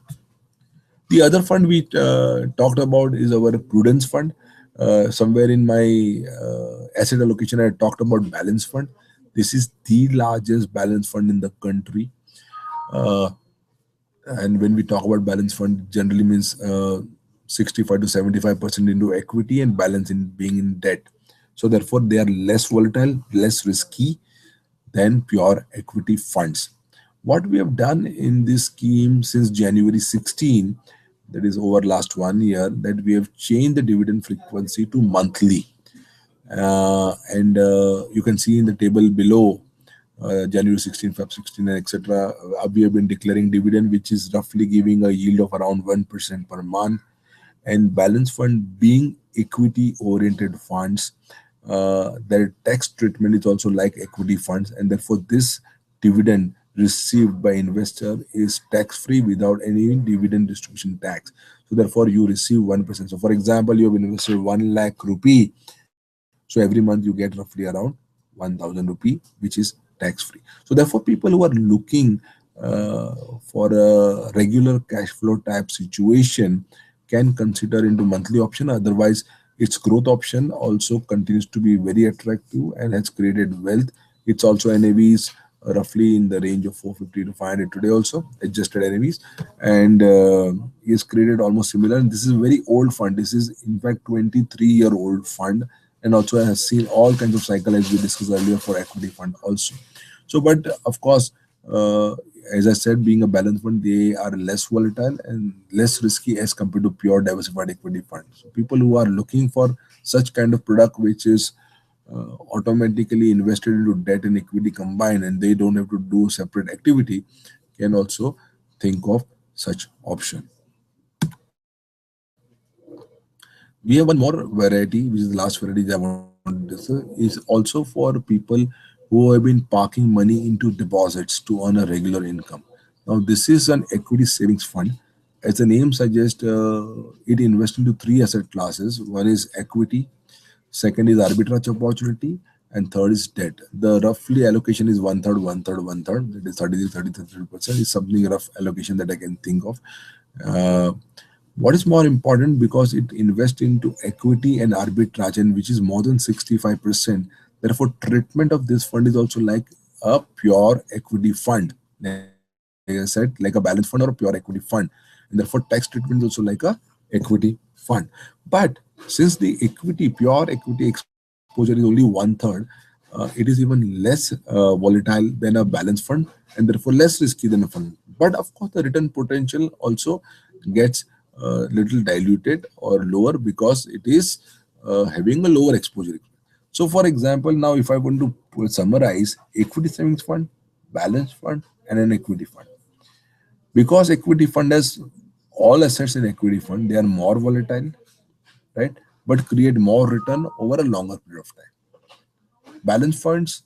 The other fund we talked about is our prudence fund. Somewhere in my asset allocation, I talked about balance fund. This is the largest balance fund in the country. Uh, and when we talk about balance fund, generally means 65 to 75% into equity and balance in being in debt. So therefore, they are less volatile, less risky than pure equity funds. What we have done in this scheme since January 16, that is over last 1 year, that we have changed the dividend frequency to monthly. And you can see in the table below, January 16, Feb 16, and etc. We have been declaring dividend, which is roughly giving a yield of around 1% per month. And balance fund being equity oriented funds, their tax treatment is also like equity funds, and therefore this dividend received by investor is tax free without any dividend distribution tax. So therefore you receive 1%. So for example, you have invested 1 lakh rupee, so every month you get roughly around 1,000 rupee, which is tax free. So therefore, people who are looking for a regular cash flow type situation can consider into monthly option. Otherwise, its growth option also continues to be very attractive and has created wealth. It's also NAVs roughly in the range of 450 to 500 today, also adjusted NAVs, and is created almost similar. And this is a very old fund. This is in fact 23-year-old fund, and also has seen all kinds of cycle as we discussed earlier for equity fund also. So, but of course, uh, as I said, being a balanced fund, they are less volatile and less risky as compared to pure diversified equity fund. So people who are looking for such kind of product, which is automatically invested into debt and equity combined, and they don't have to do separate activity, can also think of such option. We have one more variety, which is the last variety that I want to discuss, is also for people who have been parking money into deposits to earn a regular income. Now, this is an equity savings fund. As the name suggests, it invests into three asset classes. One is equity, second is arbitrage opportunity, and third is debt. The roughly allocation is one third, one third, one third. That is 33% is something rough allocation that I can think of. Uh, what is more important, because it invests into equity and arbitrage, and which is more than 65%. Therefore, treatment of this fund is also like a pure equity fund. Like I said, like a balanced fund or a pure equity fund. And therefore, tax treatment is also like a equity fund. But since the equity, pure equity exposure is only one third, it is even less volatile than a balanced fund, and therefore less risky than a fund. But of course, the return potential also gets little diluted or lower because it is having a lower exposure. So, for example, now if I want to summarize equity savings fund, balance fund, and an equity fund, because equity fund has all assets in equity fund, they are more volatile, right? But create more return over a longer period of time. Balance funds,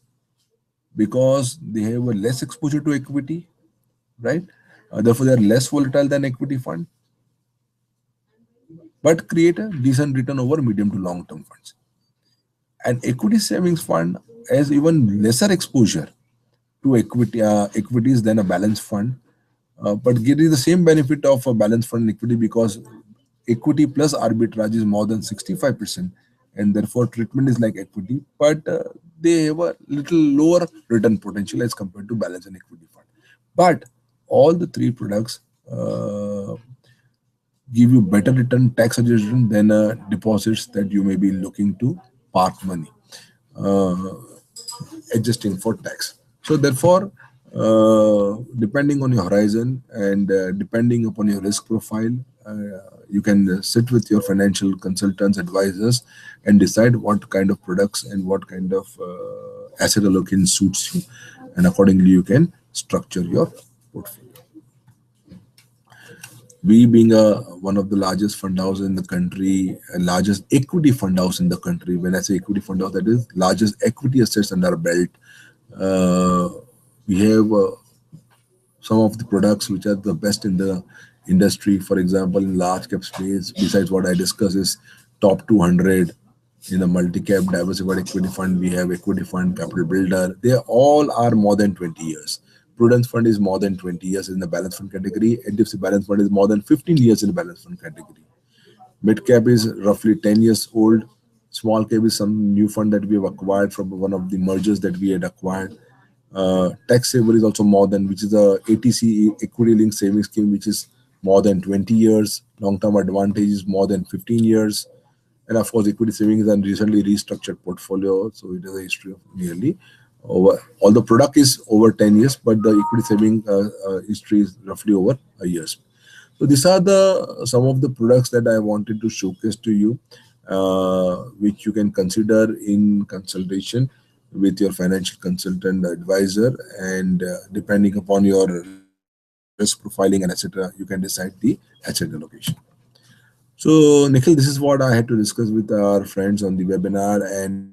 because they have a less exposure to equity, right? Therefore, they are less volatile than equity fund, but create a decent return over medium to long term funds. An equity savings fund has even lesser exposure to equities than a balanced fund, but getting the same benefit of a balanced fund equity, because equity plus arbitrage is more than 65%, and therefore treatment is like equity, but they have a little lower return potential as compared to balance and equity fund. But all the three products give you better return, tax adjusted return than deposits that you may be looking to park money, uh, adjusting for tax. So therefore, depending on your horizon and depending upon your risk profile, you can sit with your financial consultants, advisors, and decide what kind of products and what kind of asset allocation suits you, and accordingly you can structure your portfolio. We being one of the largest fund house in the country, largest equity fund house in the country. When I say equity fund house, that is largest equity assets under our belt. Uh, we have some of the products which are the best in the industry. For example, in large cap space, besides what I discuss is top 200 in the multi-cap diversified equity fund. We have equity fund, capital builder. They all are more than 20 years. Prudence fund is more than 20 years in the balance fund category. HDFC balance fund is more than 15 years in the balance fund category. Mid cap is roughly 10 years old. Small cap is some new fund that we have acquired from one of the mergers that we had acquired. Tax saver is also more than, which is a ATC equity linked savings scheme, which is more than 20 years. Long term advantage is more than 15 years. And of course, equity savings and recently restructured portfolio. So it has a history of nearly over, although product is over 10 years, but the equity saving history is roughly over a year. So these are the some of the products that I wanted to showcase to you, which you can consider in consultation with your financial consultant advisor, and depending upon your risk profiling and etc., you can decide the asset allocation. So Nikhil, this is what I had to discuss with our friends on the webinar, and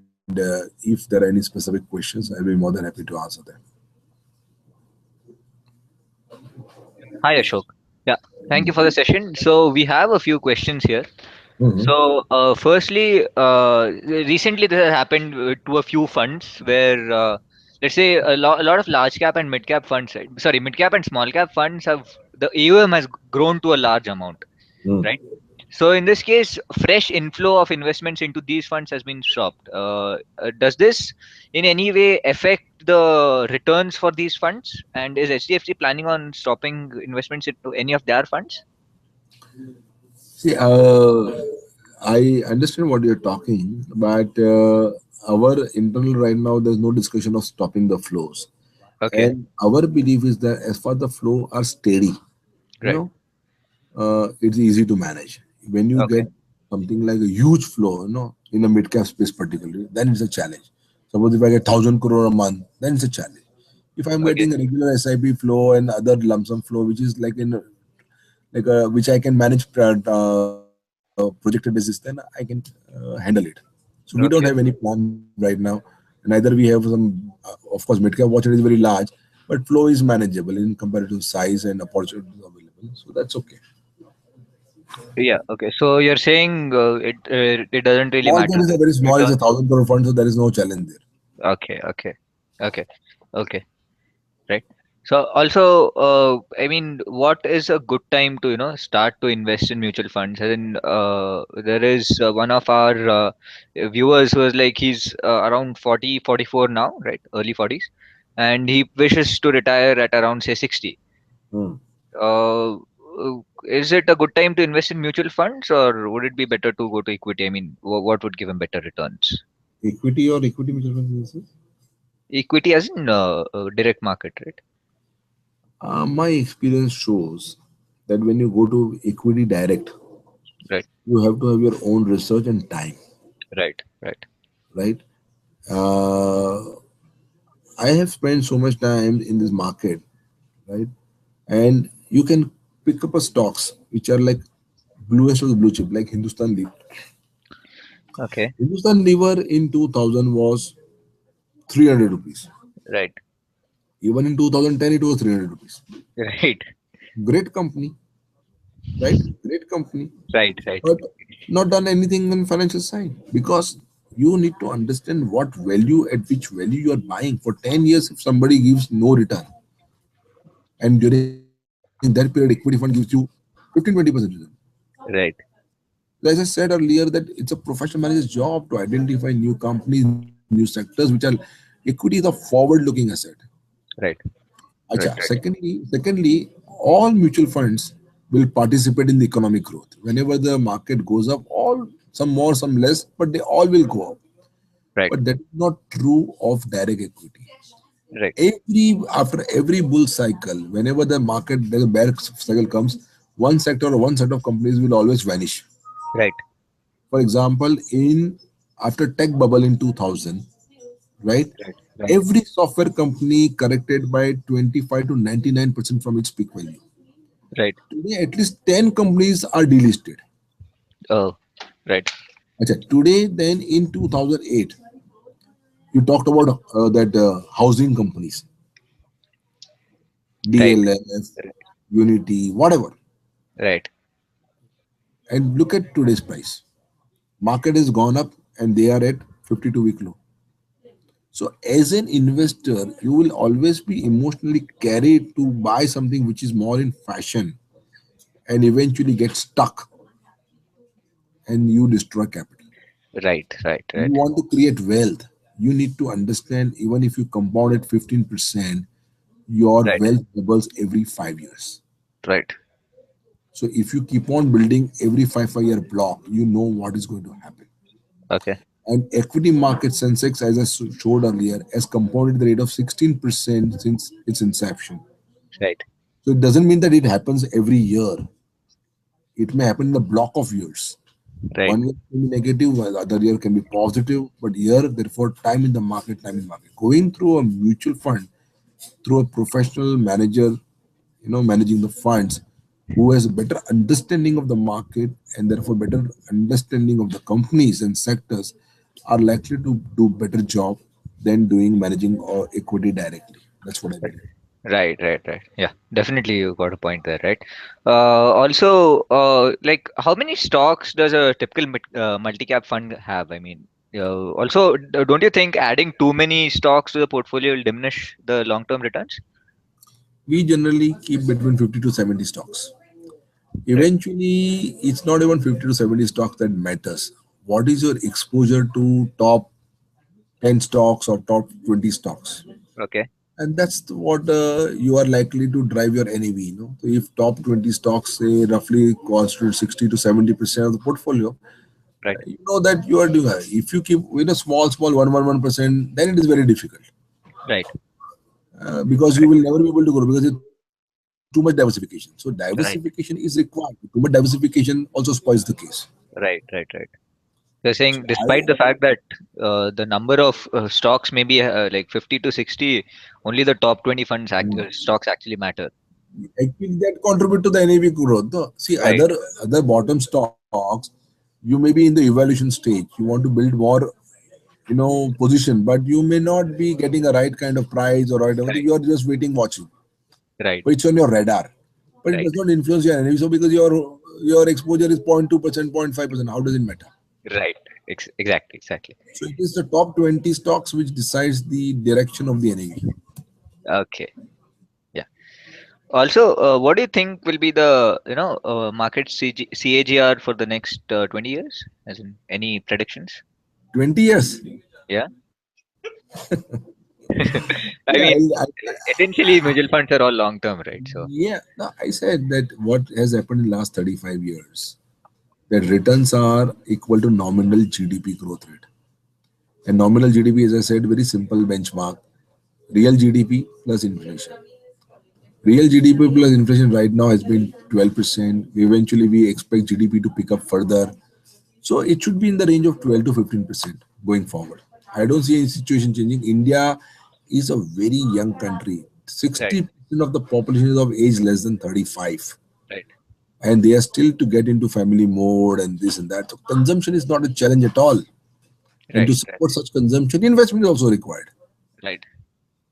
if there are any specific questions, I'll be more than happy to answer them. Hi, Ashok. Yeah, thank you for the session. So we have a few questions here. Mhm. So, firstly, recently this has happened to a few funds where, let's say, a lot of large cap and mid cap funds, right? Sorry, mid cap and small cap funds have the AUM has grown to a large amount, Mm. right? So, in this case, fresh inflow of investments into these funds has been stopped. Does this in any way affect the returns for these funds? And is HDFC planning on stopping investments into any of their funds? See, I understand what you're talking, but our internal right now, there's no discussion of stopping the flows. Okay, And our belief is that as far the flow are steady, you right. know, it's easy to manage. When you Okay, get something like a huge flow, in a mid cap space particularly, then it's a challenge. Suppose if I get 1,000 crore a month, then it's a challenge. If I'm okay. getting a regular SIP flow and other lump sum flow, which is like in like which I can manage projected basis, then I can handle it. So we don't have any Okay. plan right now. Neither we have some. Of course, mid cap watch is very large, but flow is manageable in comparative size and opportunities available. So that's okay. Yeah. Okay. So you're saying it doesn't really Small cap matter is a the very small, it's a returns. 1,000 crore fund, so there is no challenge there. Okay. Okay. Okay. Okay. Right. So also, I mean, what is a good time to start to invest in mutual funds? As in, there is one of our viewers who was like he's around 40, 44 now, right? Early 40s, and he wishes to retire at around say 60. Hmm. Uh, is it a good time to invest in mutual funds, or would it be better to go to equity? I mean, what would give him better returns? Equity or equity mutual fund business? Equity as in direct market, right? My experience shows that when you go to equity direct, Right, you have to have your own research and time, right, right. right? Uh, I have spent so much time in this market, right? And you can pick up a stocks which are like bluest of the blue chip, like Hindustan Lever. Okay, Hindustan Lever in 2000 was 300 rupees. right, Even in 2010, it was 300 rupees. right, Great company, right? Great company, right, right, but not done anything on financial side because you need to understand what value at which value you are buying. For 10 years, if somebody gives no return, and during that period, equity fund gives you 15-20% return. right, As I said earlier, that it's a professional manager's job to identify new companies, new new sectors which are equity is a forward-looking asset. Right. Right. Acha. Secondly, all mutual funds will participate in the economic growth. Whenever the market goes up, all some more, some less, but they all will go up. Right. But that is not true of direct equity. Right. After every bull cycle, whenever the bear cycle comes, one sector or one set of companies will always vanish. Right. For example, in after tech bubble in 2000, right? Right. Right. Every software company corrected by 25 to 99% from its peak value. Right. Today, at least 10 companies are delisted. Oh. Right. Acha, today, then in 2008, you talked about that housing companies, Right. DLF, Unity, whatever. Right. And look at today's price. Market has gone up and they are at 52-week low. So, as an investor, you will always be emotionally carried to buy something which is more in fashion and eventually get stuck and you destroy capital. Right. Right. You Right. want to create wealth. You need to understand even if you compound at 15%, your Right. wealth doubles every 5 years. Right. So, if you keep on building every 5 year block, you know what is going to happen. Okay. And equity market Sensex, as I showed earlier, has compounded the rate of 16% since its inception. Right. So it doesn't mean that it happens every year. It may happen in a block of years. Right. One year can be negative, while the other year can be positive. But here, therefore, time in the market, time in market. Going through a mutual fund, through a professional manager, managing the funds, who has a better understanding of the market and therefore better understanding of the companies and sectors, are likely to do better job than doing managing or equity directly. That's what I believe. Right, right, right. Yeah, definitely you got a point there, right? Also, like how many stocks does a typical multi-cap fund have? I mean, also, don't you think adding too many stocks to the portfolio will diminish the long-term returns? We generally keep between 50 to 70 stocks. Right. Eventually, it's not even 50 to 70 stocks that matters. What is your exposure to top 10 stocks or top 20 stocks? Okay. And that's what you are likely to drive your NAV. So if top 20 stocks say roughly constitute 60 to 70% of the portfolio, Right. you know that you are doing. If you keep with a small 1%, then it is very difficult Right. because you will never be able to grow because it's too much diversification. So diversification is Right. required. Too much diversification also spoils the case. Right. Right. Right. They're So saying despite the fact that the number of stocks may be like 50 to 60, only the top 20 stocks actually matter. actually that contribute to the NAV growth. No? See, Right. other bottom stocks, you may be in the evaluation stage. You want to build more, position, but you may not be getting a right kind of price or right everything. Right. You are just waiting, watching. Right. But it's on your radar. But it Right. does not influence your NAV. So because your exposure is 0.2%, 0.5%, how does it matter? Right. Exactly. Exactly. So it is the top 20 stocks which decides the direction of the NAV. Okay. Yeah. Also, what do you think will be the market CAGR for the next 20 years? As in any predictions? 20 years. Yeah. I Yeah, mean, essentially, mutual funds are all long term, right? So, yeah. No, I said that what has happened in last 35 years, that returns are equal to nominal GDP growth rate. And nominal GDP, as I said, very simple benchmark. Real GDP plus inflation. Real GDP plus inflation right now has been 12%. Eventually, we expect GDP to pick up further. So it should be in the range of 12 to 15% going forward. I don't see any situation changing. India is a very young country. right, 60% of the population is of age less than 35. right, And they are still to get into family mode and this and that. So consumption is not a challenge at all. And to right, right, support such consumption, investment is also required. right.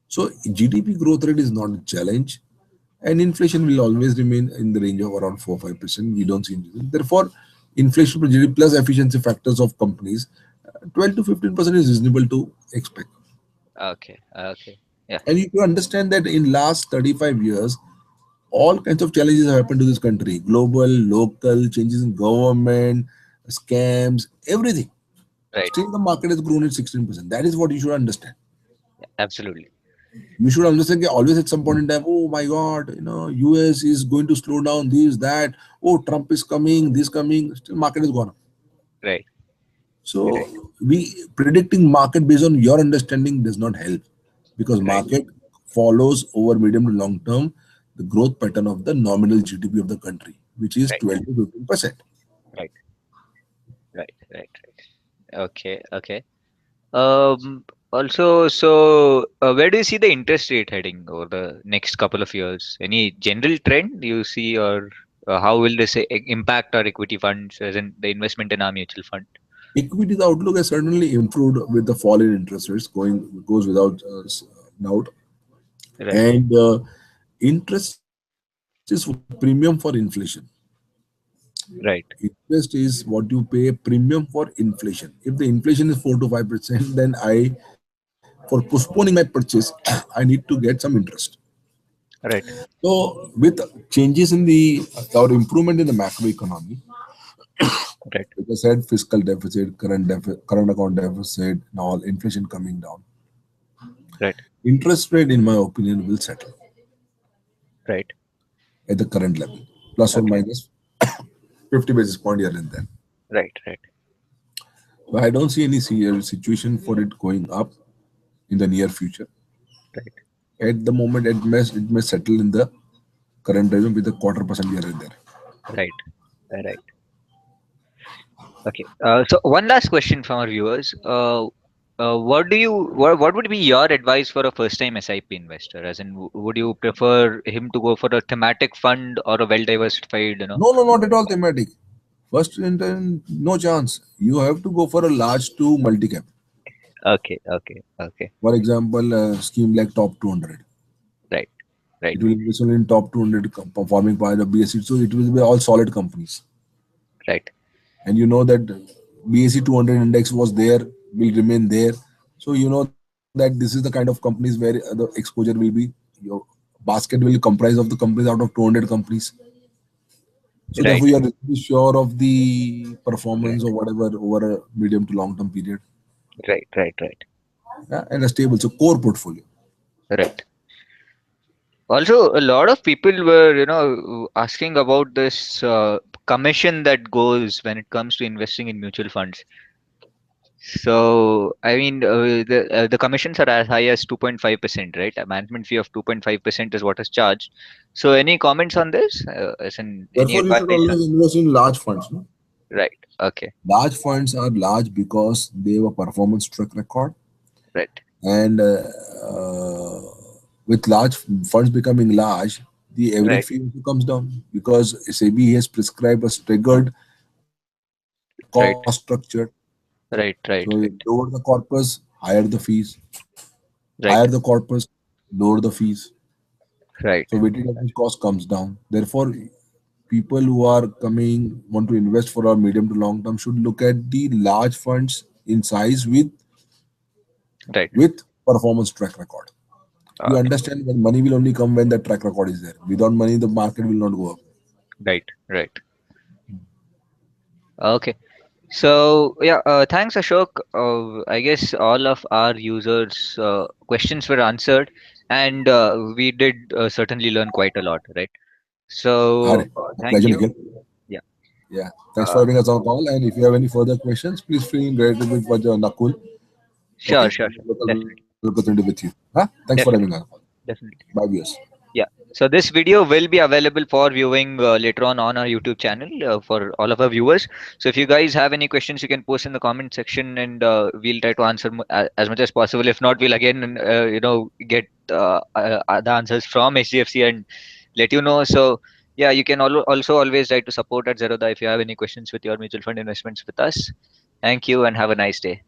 So GDP growth rate is not a challenge, and inflation will always remain in the range of around 4-5%. We don't see anything. Therefore, inflation plus GDP plus efficiency factors of companies, 12 to 15% is reasonable to expect. Okay, okay. Yeah, And you can understand that in last 35 years, all kinds of challenges have happened to this country: global, local, changes in government, scams, everything. Right. Still, the market has grown at 16%. That is what you should understand. Absolutely. You should understand that always at some point in time, oh my God, US is going to slow down this, that. Oh, Trump is coming, this coming. Still, market is gone up. Right. So Right. we predicting market based on your understanding does not help, because Right. market follows over medium to long term the growth pattern of the nominal GDP of the country, which is Right. 12 to 15%. Right. Right. Right. Right. Okay. Okay. Also, so where do you see the interest rate heading over the next couple of years? Any general trend you see, or how will this impact our equity funds, as in the investment in our mutual fund? Equities outlook has certainly improved with the fall in interest rates, going goes without doubt. Right. And interest is what you pay premium for inflation. Right. Interest is what you pay premium for inflation. If the inflation is 4 to 5%, then for postponing my purchase, I need to get some interest. Right. So with changes in the or improvement in the macroeconomy, Right. like I said, fiscal deficit, current account deficit, and all inflation coming down, Right. interest rate, in my opinion, will settle Right. at the current level, plus or Okay. minus 50 basis point here and there. Right. Right. So I don't see any situation for it going up in the near future. Right. At the moment, it may settle in the current region with a 1/4% here and there. Right. Right. Okay. So one last question from our viewers. What would be your advice for a first time SIP investor? As in, would you prefer him to go for a thematic fund or a well diversified, No, no, not at all thematic. First intent, no chance. You have to go for a large to multi-cap. Okay, okay, okay. For example, a scheme like top 200. Right, right, It will invest only in top 200 performing part of BSE. So it will be all solid companies. right, And you know that BSE 200 index was there, will remain there. So you know that this is the kind of companies where the exposure will be, your basket will comprise of the companies out of 200 companies. So right, therefore, you are really sure of the right, performance or whatever over a medium to long term period. right, right, right, Yeah, and a stable, so core portfolio. right. Also, a lot of people were, asking about this commission that goes when it comes to investing in mutual funds. So, I mean, the commissions are as high as 2.5%, right? A management fee of 2.5% is what is charged. So, any comments on this? As in any Therefore, you should advantage always on? invest in large funds. No? Right. Okay. Large funds are large because they have a performance track record, Right. and with large funds becoming large, the average Right. fee also comes down because SEBI has prescribed a staggered cost structure. Right. So Right. lower Right. the Right. corpus, higher the fees. Higher the Right. corpus, lower the fees. Right. So weighted average cost comes down. Therefore, people who are coming want to invest for a medium to long term should look at the large funds in size Right. with performance track record. You Okay. understand that money will only come when the track record is there. Without money, the market will not go up. Right. Right. Okay. So yeah, thanks Ashok. I guess all of our users' questions were answered, and we did certainly learn quite a lot, right? Are So a thank pleasure, you. Nikhil. Yeah. Yeah, thanks for Uh, having us on call. And if you have any further questions, please feel great with Nakul. sure, Okay, sure, sure. local Definitely, opportunity with you. Huh? Thanks for having us on definitely, call. definitely. Bye, viewers. Yeah. So this video will be available for viewing later on our YouTube channel for all of our viewers. So if you guys have any questions, you can post in the comment section, and we'll try to answer as much as possible. If not, we'll again, get the answers from HDFC and let you know. So yeah, you can also always write to support at Zerodha if you have any questions with your mutual fund investments with us. Thank you and have a nice day.